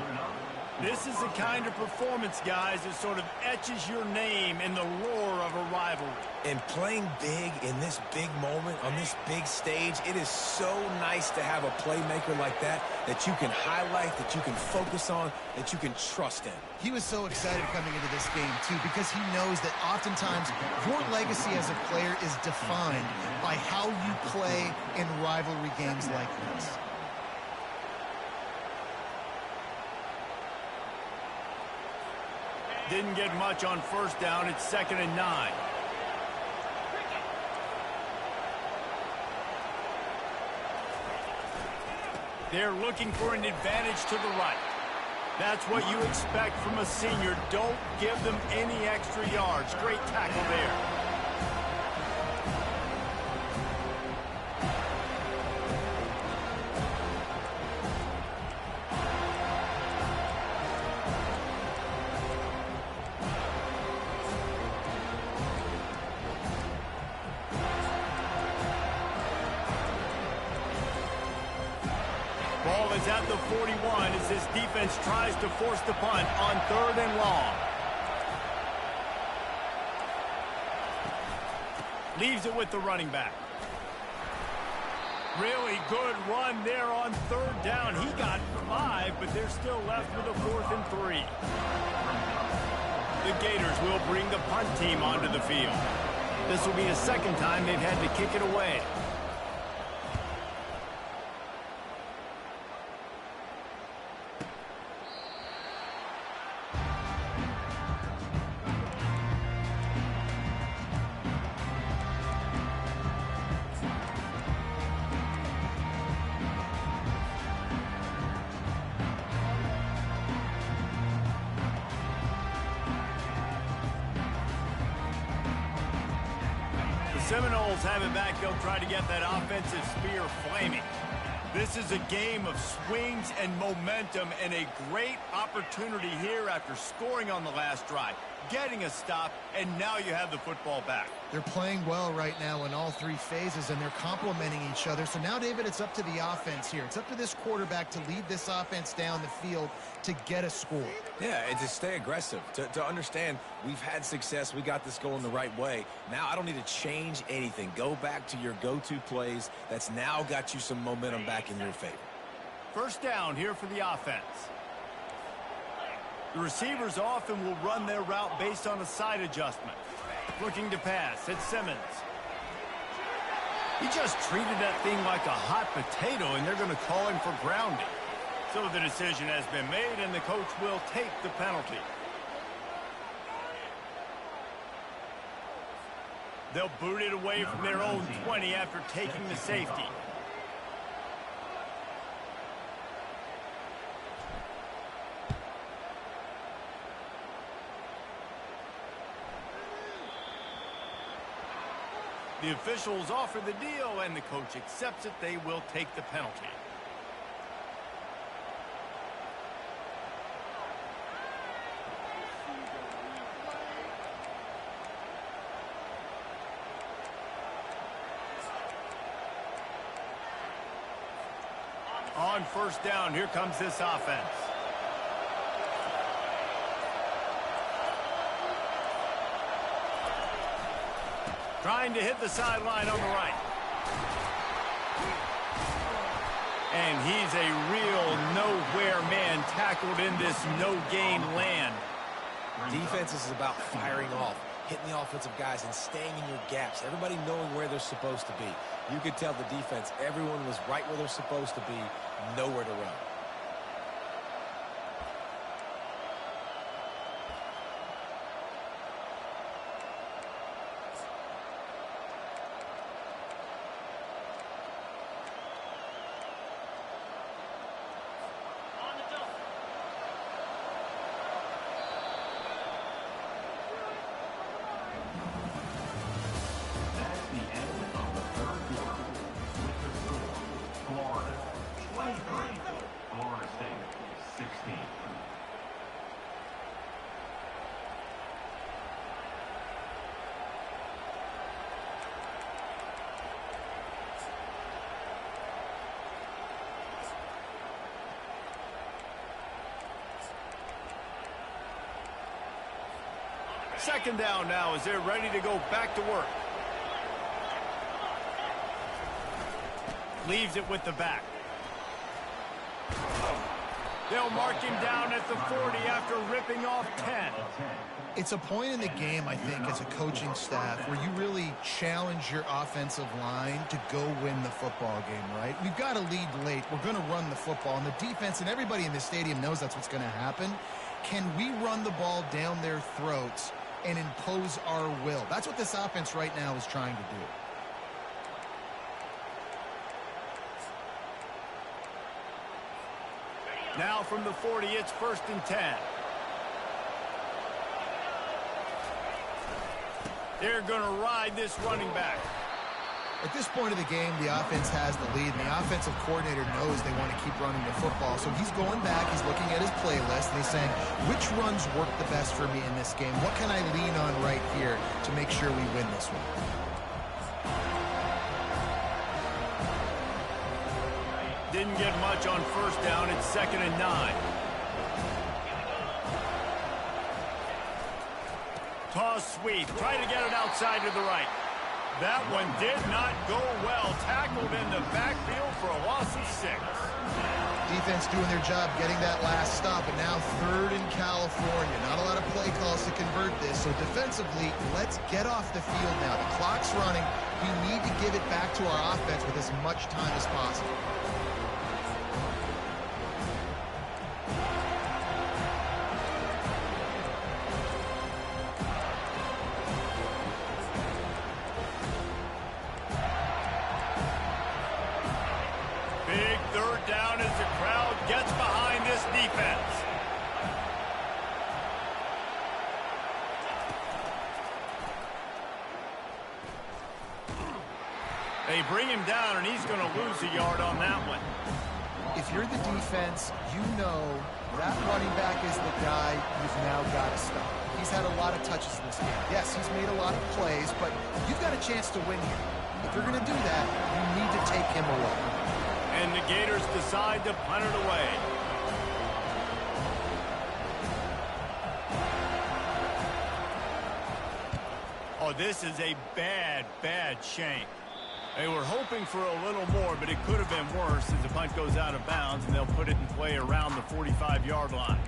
A: This is the kind of performance, guys, that sort of etches your name in the roar of a rivalry.
D: And playing big in this big moment, on this big stage, it is so nice to have a playmaker like that that you can highlight, that you can focus on, that you can trust in.
B: He was so excited coming into this game, too, because he knows that oftentimes your legacy as a player is defined by how you play in rivalry games like this.
A: Didn't get much on first down. It's 2nd and 9. They're looking for an advantage to the right. That's what you expect from a senior. Don't give them any extra yards. Great tackle there. Ball is at the 41 as this defense tries to force the punt on 3rd and long. Leaves it with the running back. Really good run there on 3rd down. He got 5, but they're still left with a 4th and 3. The Gators will bring the punt team onto the field. This will be a 2nd time they've had to kick it away. Seminoles have it back. They'll try to get that offensive spear flaming. This is a game of swings and momentum and a great opportunity here after scoring on the last drive, getting a stop, and now you have the football back.
B: They're playing well right now in all 3 phases, and they're complementing each other. So now, David, it's up to the offense here. It's up to this quarterback to lead this offense down the field to get a score.
D: Yeah, and to stay aggressive, to understand we've had success, we got this going the right way. Now I don't need to change anything. Go back to your go-to plays. That's now got you some momentum back in your favor.
A: 1st down here for the offense. The receivers often will run their route based on a side adjustment. Looking to pass, it's Simmons. He just treated that thing like a hot potato, and they're going to call him for grounding. So the decision has been made, and the coach will take the penalty. They'll boot it away from their own 20 after taking the safety. The officials offer the deal, and the coach accepts it. They will take the penalty. On 1st down, here comes this offense. Trying to hit the sideline on the right. And he's a real nowhere man tackled in this no-gain land.
D: Defense is about firing off, hitting the offensive guys and staying in your gaps. Everybody knowing where they're supposed to be. You could tell the defense, everyone was right where they're supposed to be, nowhere to run.
A: Second down now as they're ready to go back to work. Leaves it with the back. They'll mark him down at the 40 after ripping off 10.
B: It's a point in the game, I think, as a coaching staff where you really challenge your offensive line to go win the football game, right? We've got to lead late. We're going to run the football. And the defense and everybody in the stadium knows that's what's going to happen. Can we run the ball down their throats and impose our will? That's what this offense right now is trying to do.
A: Now from the 40, it's 1st and 10. They're going to ride this running back.
B: At this point of the game, the offense has the lead, and the offensive coordinator knows they want to keep running the football. So he's going back, he's looking at his playlist, and he's saying, which runs work the best for me in this game? What can I lean on right here to make sure we win this one?
A: Didn't get much on 1st down. It's 2nd and 9. Toss sweep. Try to get it outside to the right. That one did not go well. Tackled in the backfield for a loss of 6.
B: Defense doing their job getting that last stop, and now 3rd in California. Not a lot of play calls to convert this, so defensively, let's get off the field now. The clock's running. We need to give it back to our offense with as much time as possible.
A: Big 3rd down as the crowd gets behind this defense. They bring him down, and he's going to lose a yard on that one.
B: If you're the defense, you know that running back is the guy you've now got to stop. He's had a lot of touches in this game. Yes, he's made a lot of plays, but you've got a chance to win here. If you're going to do that, you need to take him away.
A: And the Gators decide to punt it away. Oh, this is a bad, bad shank. They were hoping for a little more, but it could have been worse as the punt goes out of bounds, and they'll put it in play around the 45-yard line.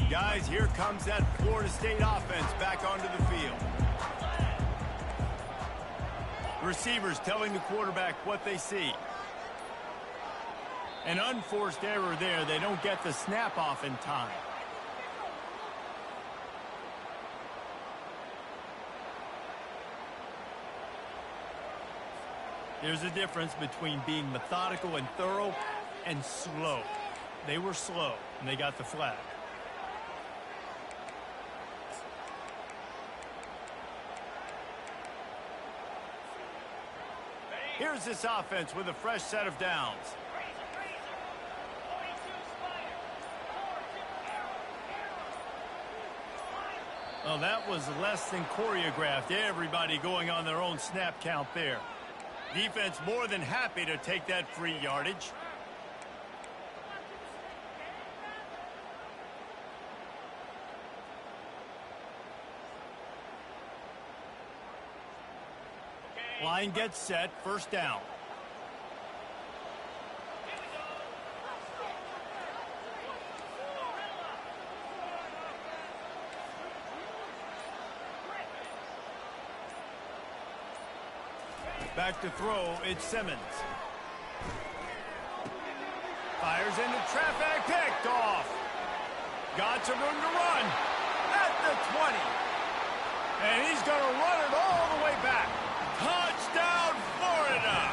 A: Guys, here comes that Florida State offense back onto the field. Receivers telling the quarterback what they see. An unforced error there. They don't get the snap off in time. There's a difference between being methodical and thorough and slow. They were slow, and they got the flag. Here's this offense with a fresh set of downs. Well, that was less than choreographed. Everybody going on their own snap count there. Defense more than happy to take that free yardage. Line gets set, 1st down. Back to throw, it's Simmons. Fires into traffic, picked off. Got some room to run at the 20. And he's going to run it all the way back. Touchdown, Florida!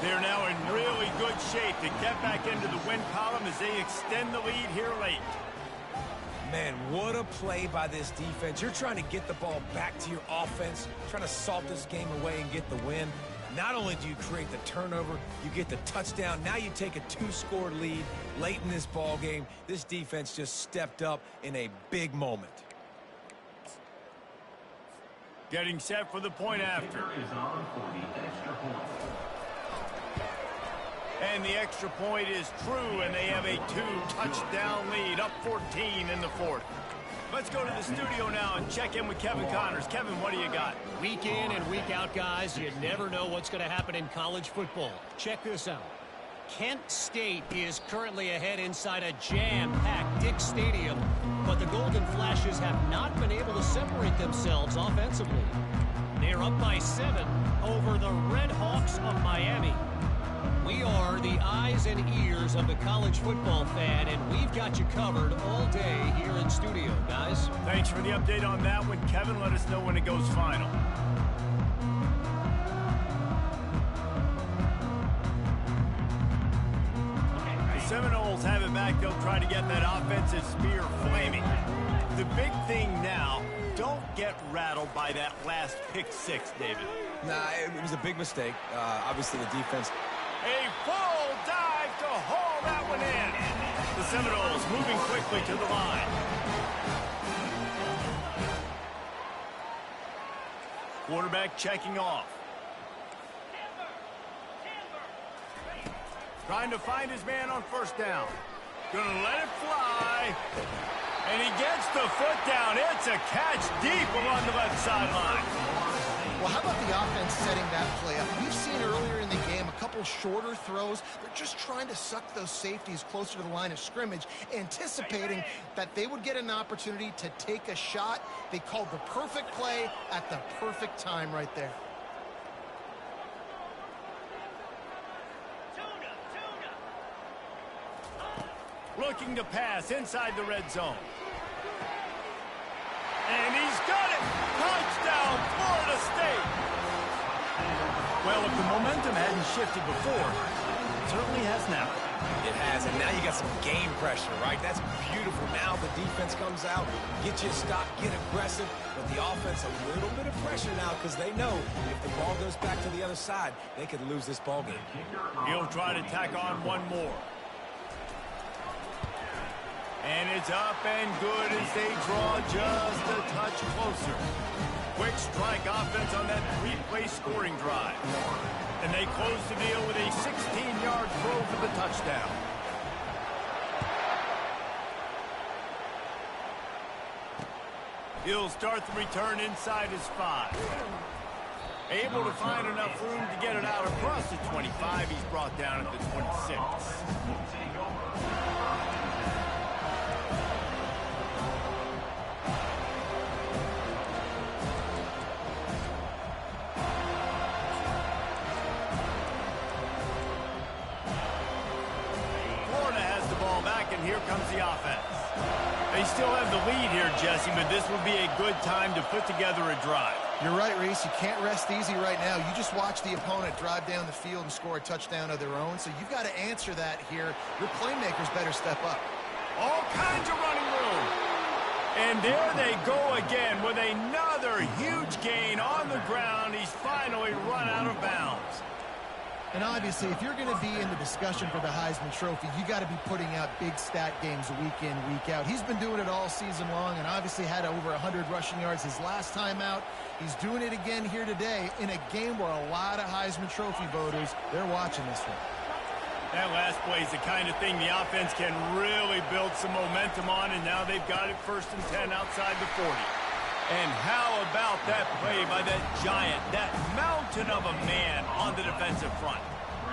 A: They're now in really good shape to get back into the win column as they extend the lead here late.
D: Man, what a play by this defense. You're trying to get the ball back to your offense, trying to salt this game away and get the win. Not only do you create the turnover, you get the touchdown. Now you take a 2-score lead late in this ball game. This defense just stepped up in a big moment.
A: Getting set for the point after.
C: Is on for the extra point.
A: And the extra point is true, and they have a 2-touchdown lead, up 14 in the fourth. Let's go to the studio now and check in with Kevin Connors. Kevin, what do you got?
E: Week in and week out, guys, you never know what's going to happen in college football. Check this out. Kent State is currently ahead inside a jam-packed Dick Stadium, but the Golden Flashes have not been able to separate themselves offensively. They're up by 7 over the Red Hawks of Miami. We are the eyes and ears of the college football fan, and we've got you covered all day here in studio, guys.
A: Thanks for the update on that one, Kevin. Let us know when it goes final. The Seminoles have it back. They'll try to get that offensive spear flaming. The big thing now, don't get rattled by that last pick 6, David.
D: Nah, it was a big mistake. Obviously, the defense...
A: A full dive to haul that one in. The Seminoles moving quickly to the line. Quarterback checking off. Trying to find his man on first down. Gonna let it fly. And he gets the foot down. It's a catch deep along the left sideline.
B: Well, how about the offense setting that play up? We've seen earlier in the game a couple shorter throws. They're just trying to suck those safeties closer to the line of scrimmage, anticipating that they would get an opportunity to take a shot. They called the perfect play at the perfect time right there.
A: Looking to pass inside the red zone. And he's got it! Touchdown, Florida State! Well, if the momentum hadn't shifted before, it certainly has now.
D: It has, and now you got some game pressure, right? That's beautiful. Now the defense comes out, get you a stop, get aggressive, but the offense a little bit of pressure now because they know if the ball goes back to the other side, they could lose this ball game.
A: He'll try to tack on one more. And it's up and good as they draw just a touch closer. Quick strike offense on that 3-play scoring drive. And they close the deal with a 16-yard throw for the touchdown. He'll start the return inside his 5. Able to find enough room to get it out across the 25. He's brought down at the 26. And here comes the offense. They still have the lead here, Jesse, but this would be a good time to put together a drive.
B: You're right, Reese. You can't rest easy right now. You just watch the opponent drive down the field and score a touchdown of their own, so you've got to answer that here. Your playmakers better step up.
A: All kinds of running room. And there they go again with another huge gain on the ground. He's finally run out of bounds.
B: And obviously, if you're going to be in the discussion for the Heisman Trophy, you got to be putting out big stat games week in, week out. He's been doing it all season long and obviously had over 100 rushing yards his last time out. He's doing it again here today in a game where a lot of Heisman Trophy voters, they're watching this one.
A: That last play is the kind of thing the offense can really build some momentum on, and now they've got it 1st and 10 outside the 40. And how about that play by that giant, that mountain of a man on the defensive front?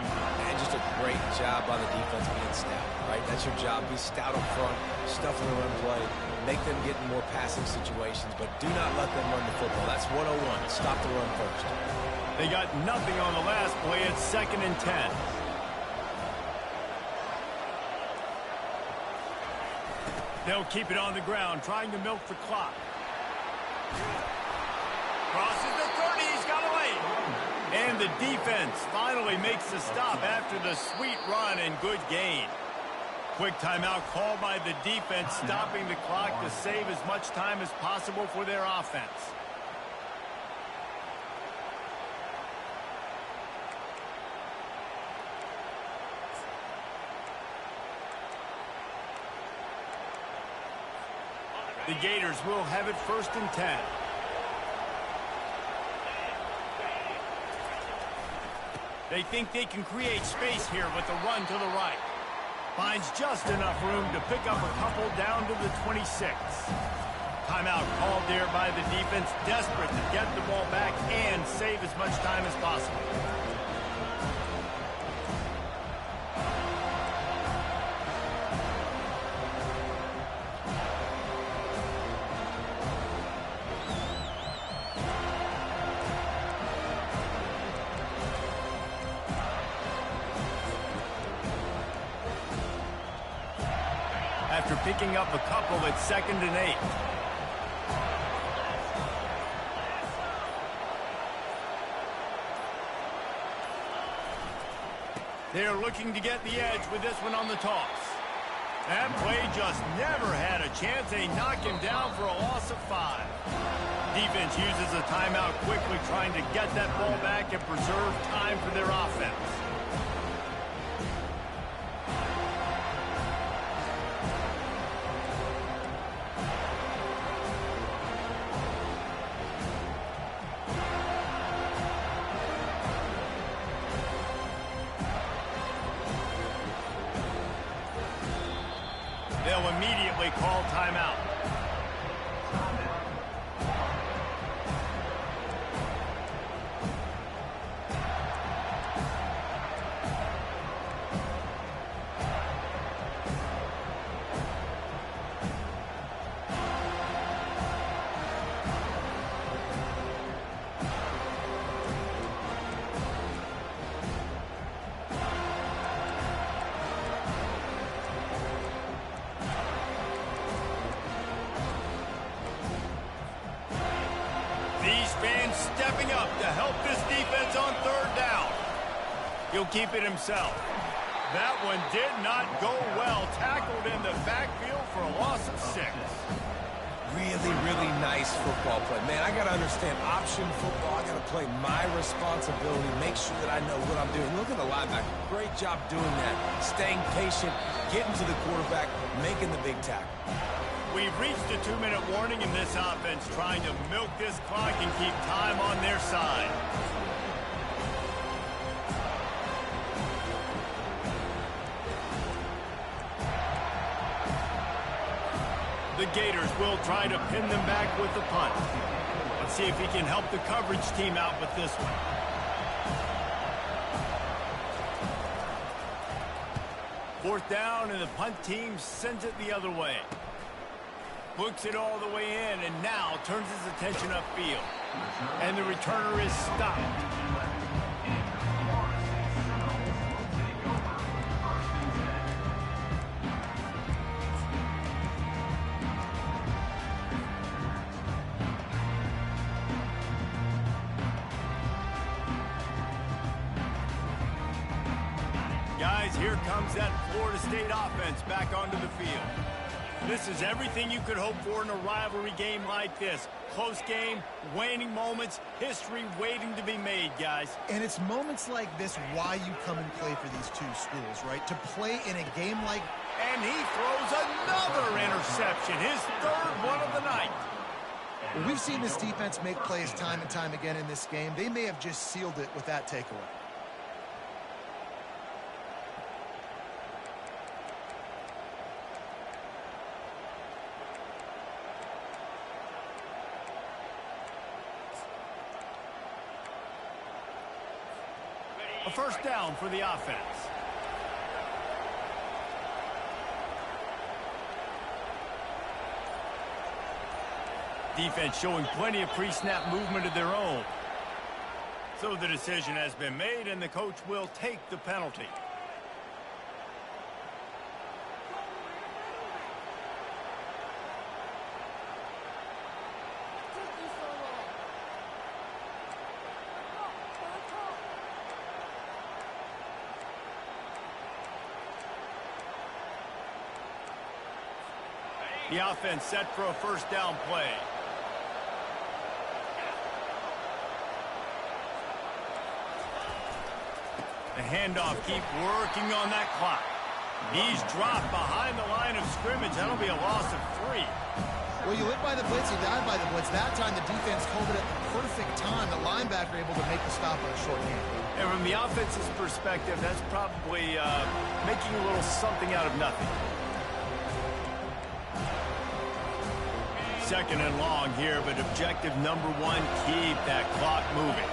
D: And just a great job by the defense being stout, right? That's your job. Be stout up front, stuff the run play, make them get in more passing situations, but do not let them run the football. That's 101. Stop the run first.
A: They got nothing on the last play. It's 2nd and 10. They'll keep it on the ground, trying to milk the clock. Crosses the 30, he's got away. And the defense finally makes the stop after the sweet run and good gain. Quick timeout called by the defense, stopping the clock to save as much time as possible for their offense. The Gators will have it 1st and 10. They think they can create space here with the run to the right. Finds just enough room to pick up a couple down to the 26. Timeout called there by the defense, desperate to get the ball back and save as much time as possible. After picking up a couple at 2nd and 8. They're looking to get the edge with this one on the toss. That play just never had a chance. They knock him down for a loss of 5. Defense uses a timeout quickly, trying to get that ball back and preserve time for their offense. They'll immediately call timeout. These fans stepping up to help this defense on 3rd down. He'll keep it himself. That one did not go well. Tackled in the backfield for a loss of 6.
D: Really, really nice football play. Man, I got to understand option football. I got to play my responsibility, make sure that I know what I'm doing. Look at the linebacker. Great job doing that. Staying patient, getting to the quarterback, making the big tackle.
A: We've reached a 2-minute warning in this offense, trying to milk this clock and keep time on their side. The Gators will try to pin them back with the punt. Let's see if he can help the coverage team out with this one. Fourth down, and the punt team sends it the other way. Books it all the way in, and now turns his attention upfield. And the returner is stopped. Guys, here comes that Florida State offense back onto the field. This is everything you could hope for in a rivalry game like this. Close game, waning moments, history waiting to be made, guys.
B: And it's moments like this why you come and play for these two schools, right? To play in a game like...
A: And he throws another interception, his 3rd one of the night.
B: Well, we've seen this defense make plays time and time again in this game. They may have just sealed it with that takeaway.
A: A 1st down for the offense. Defense showing plenty of pre-snap movement of their own. So the decision has been made, and the coach will take the penalty. The offense set for a 1st down play. The handoff, keep working on that clock. He's dropped behind the line of scrimmage. That'll be a loss of 3.
B: Well, you live by the blitz, you die by the blitz. That time the defense called it at the perfect time. The linebacker able to make the stop on a short game.
A: And from the offense's perspective, that's probably making a little something out of nothing. Second and long here, but objective number 1, keep that clock moving.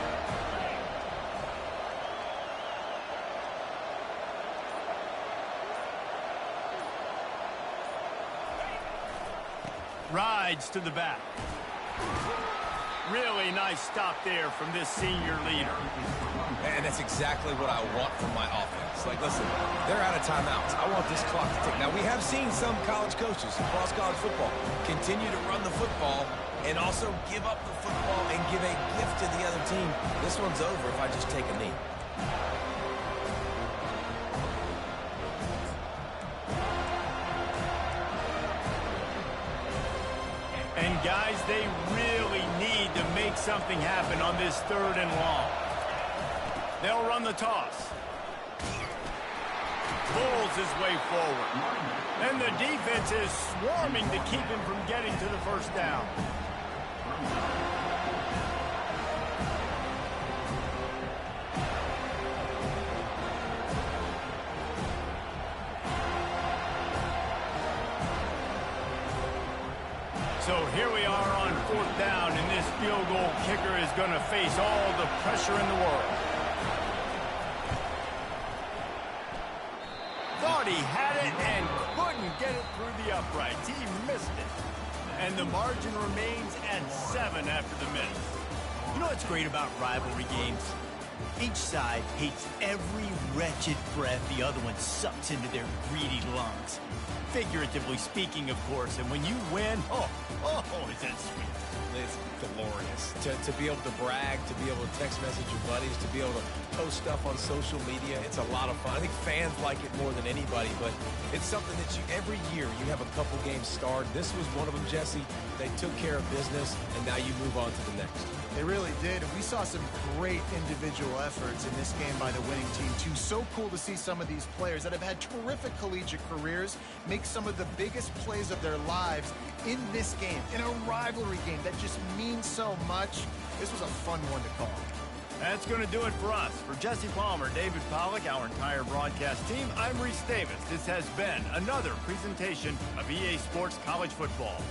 A: Rides to the back. Really nice stop there from this senior leader.
D: And that's exactly what I want from my offense. Like, listen, they're out of timeouts. I want this clock to tick. Now, we have seen some college coaches across college football continue to run the football and also give up the football and give a gift to the other team. This one's over if I just take a knee.
A: And guys, they really need to make something happen on this 3rd and long. They'll run the toss. Pulls his way forward. And the defense is swarming to keep him from getting to the first down. So here we are on 4th down, and this field goal kicker is going to face all the pressure in the world. Thought he had it and couldn't get it through the uprights. He missed it. And the margin remains at 7 after the miss.
F: You know what's great about rivalry games? Each side hates every wretched breath the other one sucks into their greedy lungs. Figuratively speaking, of course, and when you win, oh, is that sweet.
D: It's glorious. To be able to brag, to be able to text message your buddies, to be able to post stuff on social media, it's a lot of fun. I think fans like it more than anybody, but it's something that every year you have a couple games starred. This was one of them, Jesse. They took care of business, and now you move on to the next.
B: They really did. And we saw some great individual efforts in this game by the winning team, too. So cool to see some of these players that have had terrific collegiate careers make some of the biggest plays of their lives in this game, in a rivalry game that just means so much. This was a fun one to call.
A: That's going to do it for us. For Jesse Palmer, David Pollack, our entire broadcast team, I'm Reese Davis. This has been another presentation of EA Sports College Football.